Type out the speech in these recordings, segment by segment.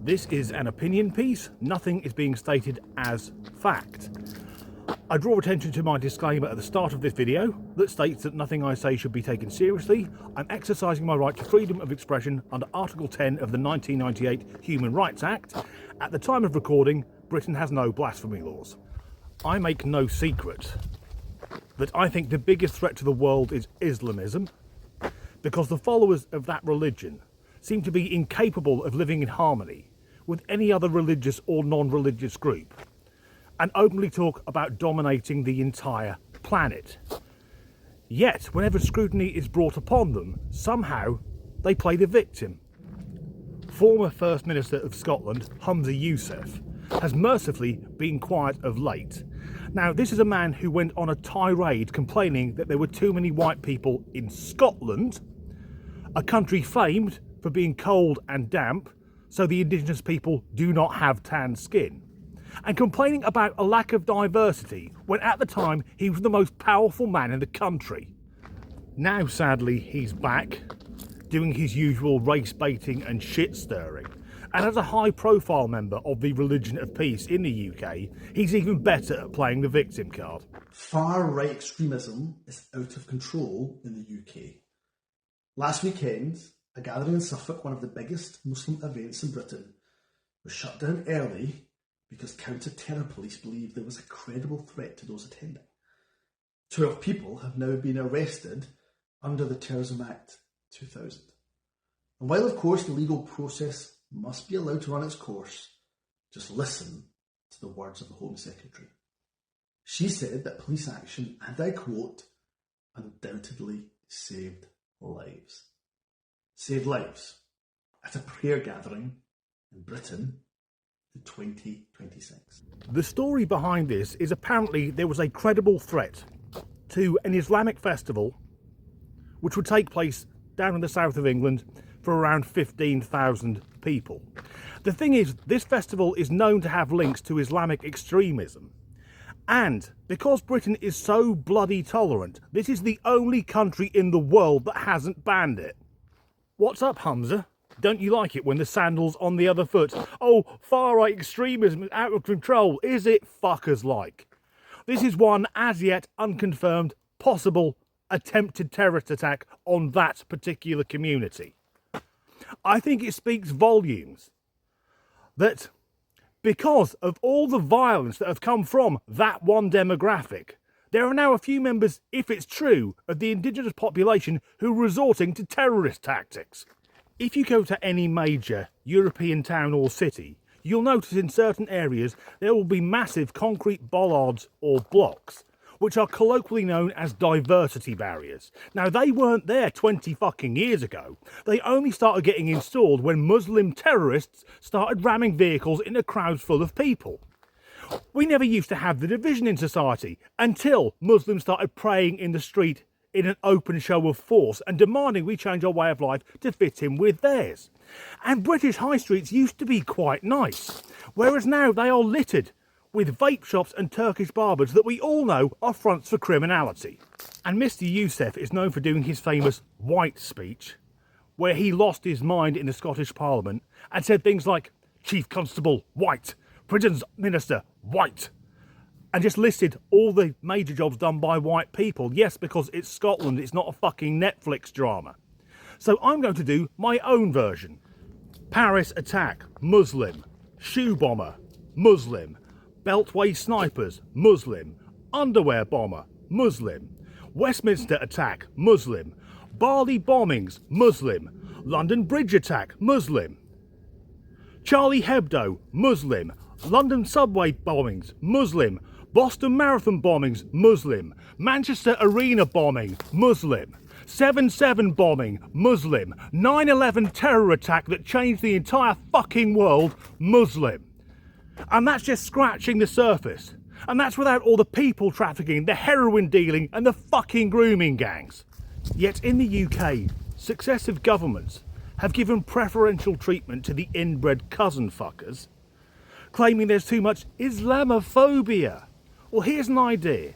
This is an opinion piece. Nothing is being stated as fact. I draw attention to my disclaimer at the start of this video that states that nothing I say should be taken seriously. I'm exercising my right to freedom of expression under Article 10 of the 1998 Human Rights Act. At the time of recording, Britain has no blasphemy laws. I make no secret that I think the biggest threat to the world is Islamism, because the followers of that religion seem to be incapable of living in harmony with any other religious or non-religious group, and openly talk about dominating the entire planet. Yet, whenever scrutiny is brought upon them, somehow they play the victim. Former First Minister of Scotland, Humza Yousaf, has mercifully been quiet of late. Now, this is a man who went on a tirade complaining that there were too many white people in Scotland, a country famed for being cold and damp, so the indigenous people do not have tan skin, and complaining about a lack of diversity when at the time he was the most powerful man in the country. Now, sadly, he's back, doing his usual race baiting and shit stirring, and as a high profile member of the Religion of Peace in the UK, he's even better at playing the victim card. Far-right extremism is out of control in the UK. Last weekend, a gathering in Suffolk, one of the biggest Muslim events in Britain, was shut down early because counter-terror police believed there was a credible threat to those attending. 12 people have now been arrested under the Terrorism Act 2000. And while of course the legal process must be allowed to run its course, just listen to the words of the Home Secretary. She said that police action, and I quote, undoubtedly saved lives. Saved lives at a prayer gathering in Britain in 2026. The story behind this is apparently there was a credible threat to an Islamic festival which would take place down in the south of England for around 15,000 people. The thing is, this festival is known to have links to Islamic extremism. And because Britain is so bloody tolerant, this is the only country in the world that hasn't banned it. What's up, Humza? Don't you like it when the sandal's on the other foot? Oh, far-right extremism is out of control. Is it fuckers like? This is one as yet unconfirmed possible attempted terrorist attack on that particular community. I think it speaks volumes that because of all the violence that have come from that one demographic, there are now a few members, if it's true, of the indigenous population who are resorting to terrorist tactics. If you go to any major European town or city, you'll notice in certain areas there will be massive concrete bollards or blocks, which are colloquially known as diversity barriers. Now, they weren't there 20 fucking years ago. They only started getting installed when Muslim terrorists started ramming vehicles into crowds full of people. We never used to have the division in society until Muslims started praying in the street in an open show of force and demanding we change our way of life to fit in with theirs. And British high streets used to be quite nice, whereas now they are littered with vape shops and Turkish barbers that we all know are fronts for criminality. And Mr. Yousaf is known for doing his famous white speech, where he lost his mind in the Scottish Parliament and said things like, Chief Constable, white, Prisons Minister, white, and just listed all the major jobs done by white people. Yes, because it's Scotland, it's not a fucking Netflix drama. So I'm going to do my own version. Paris attack, Muslim. Shoe bomber, Muslim. Beltway snipers, Muslim. Underwear bomber, Muslim. Westminster attack, Muslim. Bali bombings, Muslim. London Bridge attack, Muslim. Charlie Hebdo, Muslim. London subway bombings, Muslim. Boston Marathon bombings, Muslim. Manchester Arena bombing, Muslim. 7/7 bombing, Muslim. 9/11 terror attack that changed the entire fucking world, Muslim. And that's just scratching the surface. And that's without all the people trafficking, the heroin dealing and the fucking grooming gangs. Yet in the UK, successive governments have given preferential treatment to the inbred cousin fuckers, claiming there's too much Islamophobia. Well, here's an idea.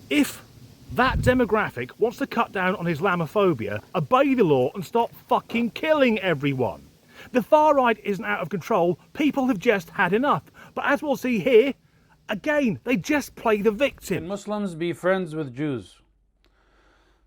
If that demographic wants to cut down on Islamophobia, obey the law and stop fucking killing everyone. The far right isn't out of control, people have just had enough. But as we'll see here, again, they just play the victim. Can Muslims be friends with Jews?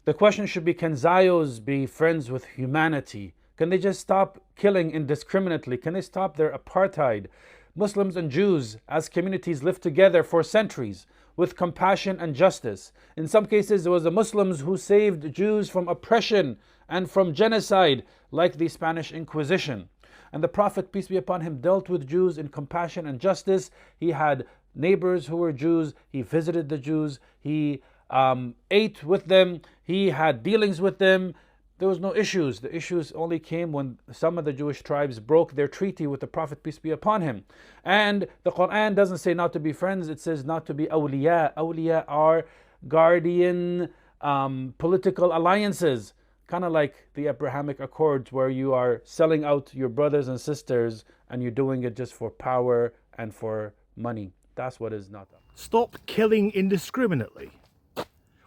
The question should be, can Zios be friends with humanity? Can they just stop killing indiscriminately? Can they stop their apartheid? Muslims and Jews as communities lived together for centuries with compassion and justice. In some cases, it was the Muslims who saved Jews from oppression and from genocide, like the Spanish Inquisition. And the Prophet, peace be upon him, dealt with Jews in compassion and justice. He had neighbors who were Jews. He visited the Jews. He ate with them. He had dealings with them. There was no issues. The issues only came when some of the Jewish tribes broke their treaty with the Prophet, peace be upon him. And the Quran doesn't say not to be friends, it says not to be awliya. Awliya are guardian political alliances, kind of like the Abrahamic Accords, where you are selling out your brothers and sisters and you're doing it just for power and for money. That's what is not. Stop killing indiscriminately.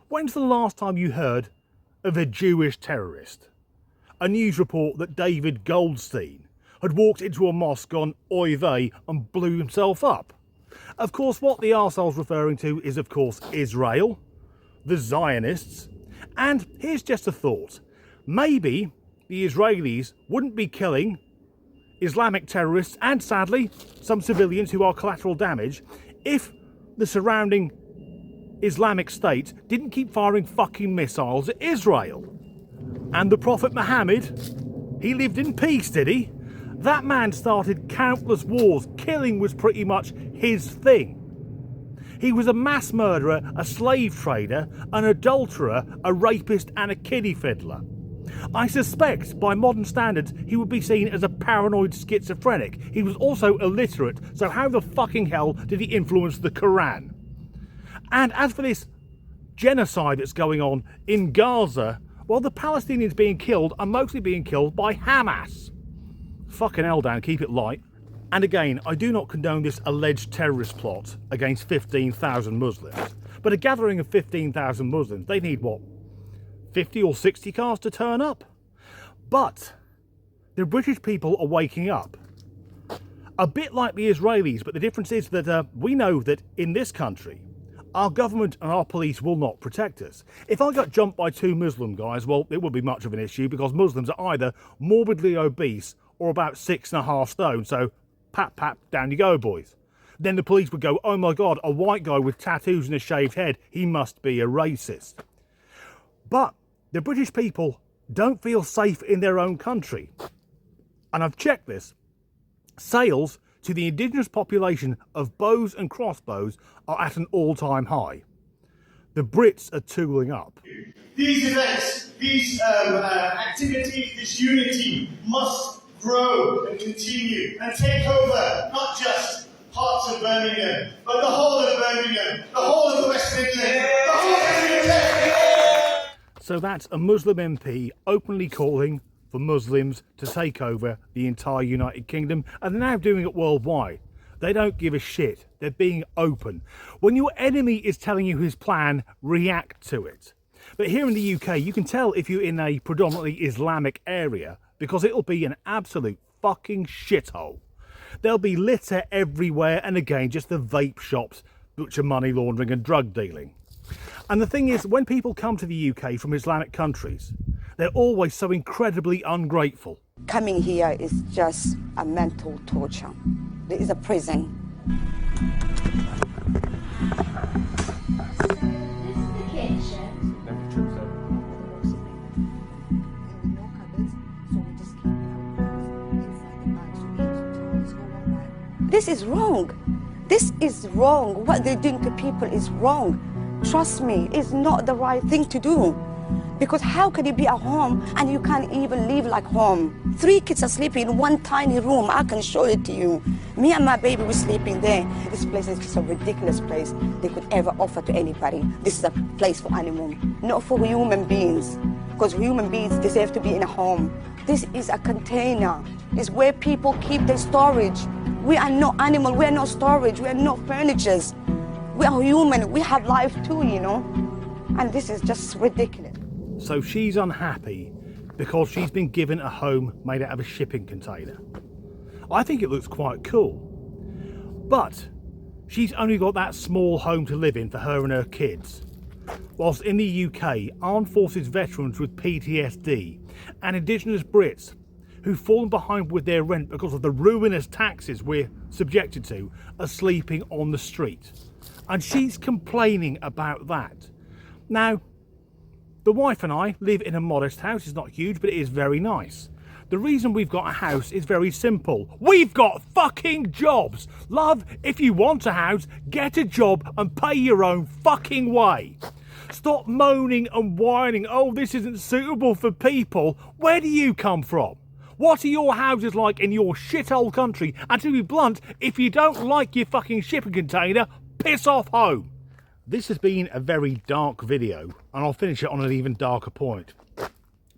When's the last time you heard of a Jewish terrorist? A news report that David Goldstein had walked into a mosque on Oy vey and blew himself up. Of course, what the arsehole's referring to is, of course, Israel, the Zionists, and here's just a thought. Maybe the Israelis wouldn't be killing Islamic terrorists and, sadly, some civilians who are collateral damage if the surrounding Islamic State didn't keep firing fucking missiles at Israel. And the Prophet Muhammad, he lived in peace, did he? That man started countless wars. Killing was pretty much his thing. He was a mass murderer, a slave trader, an adulterer, a rapist and a kiddie fiddler. I suspect, by modern standards, he would be seen as a paranoid schizophrenic. He was also illiterate, so how the fucking hell did he influence the Quran? And as for this genocide that's going on in Gaza, well, the Palestinians being killed are mostly being killed by Hamas. Fucking hell, Dan, keep it light. And again, I do not condone this alleged terrorist plot against 15,000 Muslims. But a gathering of 15,000 Muslims, they need what, 50 or 60 cars to turn up? But the British people are waking up. A bit like the Israelis, but the difference is that we know that in this country, our government and our police will not protect us. If I got jumped by two Muslim guys, well, it wouldn't be much of an issue because Muslims are either morbidly obese or about 6.5 stone. So, pat, pat, down you go, boys. Then the police would go, oh my God, a white guy with tattoos and a shaved head, he must be a racist. But the British people don't feel safe in their own country. And I've checked this. Sales to the indigenous population of bows and crossbows are at an all-time high. The Brits are tooling up. These events, these activities, this unity must grow and continue and take over not just parts of Birmingham, but the whole of Birmingham, the whole of the West Midlands, the whole of the UK. So that's a Muslim MP openly calling for Muslims to take over the entire United Kingdom, and they're now doing it worldwide. They don't give a shit. They're being open. When your enemy is telling you his plan, react to it. But here in the UK, you can tell if you're in a predominantly Islamic area because it'll be an absolute fucking shithole. There'll be litter everywhere, and again, just the vape shops, which are money laundering and drug dealing. And the thing is, when people come to the UK from Islamic countries, they're always so incredibly ungrateful. Coming here is just a mental torture. There is a prison. This is wrong. This is wrong. What they're doing to people is wrong. Trust me, it's not the right thing to do. Because how can you be at home and you can't even live like home? 3 kids are sleeping in one tiny room. I can show it to you. Me and my baby were sleeping there. This place is just a ridiculous place they could ever offer to anybody. This is a place for animals, not for human beings. Because human beings deserve to be in a home. This is a container. It's where people keep their storage. We are not animal. We are not storage. We are not furnitures. We are human. We have life too, you know. And this is just ridiculous. So she's unhappy because she's been given a home made out of a shipping container. I think it looks quite cool. But she's only got that small home to live in for her and her kids. Whilst in the UK, armed forces veterans with PTSD and Indigenous Brits who've fallen behind with their rent because of the ruinous taxes we're subjected to are sleeping on the street. And she's complaining about that. Now, the wife and I live in a modest house. It's not huge, but it is very nice. The reason we've got a house is very simple. We've got fucking jobs. Love, if you want a house, get a job and pay your own fucking way. Stop moaning and whining, oh, this isn't suitable for people. Where do you come from? What are your houses like in your shithole country? And to be blunt, if you don't like your fucking shipping container, piss off home. This has been a very dark video, and I'll finish it on an even darker point.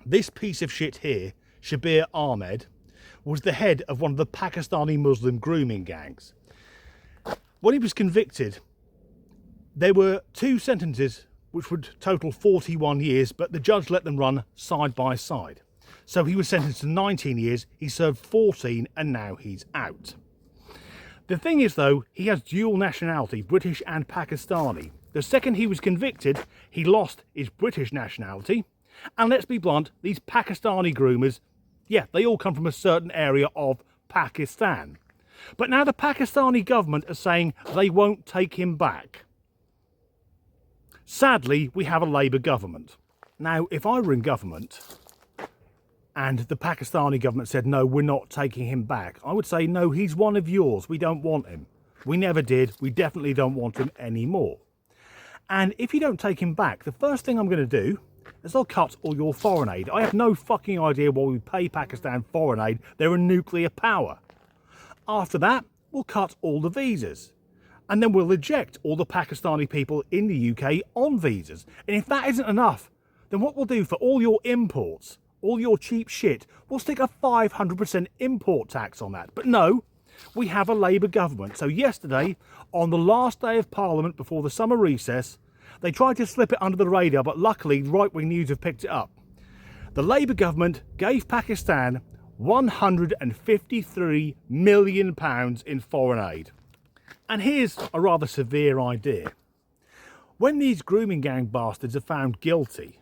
This piece of shit here, Shabir Ahmed, was the head of one of the Pakistani Muslim grooming gangs. When he was convicted, there were 2 sentences which would total 41 years, but the judge let them run side by side. So he was sentenced to 19 years, he served 14, and now he's out. The thing is though, he has dual nationality, British and Pakistani. The second he was convicted, he lost his British nationality. And let's be blunt, these Pakistani groomers, yeah, they all come from a certain area of Pakistan. But now the Pakistani government are saying they won't take him back. Sadly, we have a Labour government. Now, if I were in government and the Pakistani government said, no, we're not taking him back, I would say, no, he's one of yours. We don't want him. We never did. We definitely don't want him anymore. And if you don't take him back, the first thing I'm going to do is I'll cut all your foreign aid. I have no fucking idea why we pay Pakistan foreign aid. They're a nuclear power. After that, we'll cut all the visas. And then we'll eject all the Pakistani people in the UK on visas. And if that isn't enough, then what we'll do for all your imports, all your cheap shit, we'll stick a 500% import tax on that. But no, we have a Labour government. So yesterday, on the last day of Parliament before the summer recess, they tried to slip it under the radar, but luckily right-wing news have picked it up. The Labour government gave Pakistan £153 million in foreign aid. And here's a rather severe idea. When these grooming gang bastards are found guilty,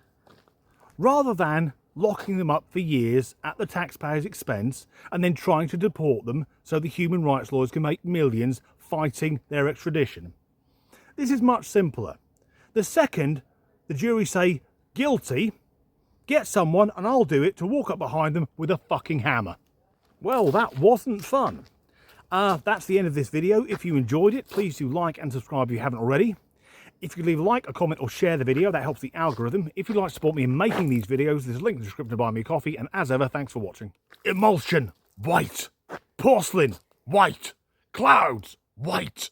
rather than locking them up for years at the taxpayers' expense and then trying to deport them so the human rights lawyers can make millions fighting their extradition, this is much simpler. The second the jury say guilty, get someone and I'll do it to walk up behind them with a fucking hammer. Well, that wasn't fun. That's the end of this video. If you enjoyed it, please do like and subscribe if you haven't already. If you could leave a like, a comment or share the video, that helps the algorithm. If you'd like to support me in making these videos, there's a link in the description to buy me a coffee. And as ever, thanks for watching. Emulsion, white. Porcelain, white. Clouds, white.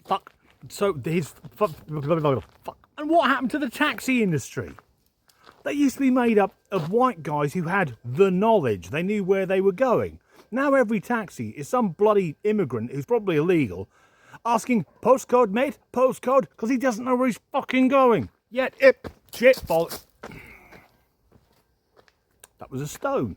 Fuck. So here's fuck. And what happened to the taxi industry? They used to be made up of white guys who had the knowledge. They knew where they were going. Now every taxi is some bloody immigrant who's probably illegal asking, postcode, mate, postcode, because he doesn't know where he's fucking going. Yet, shit, bollocks. That was a stone.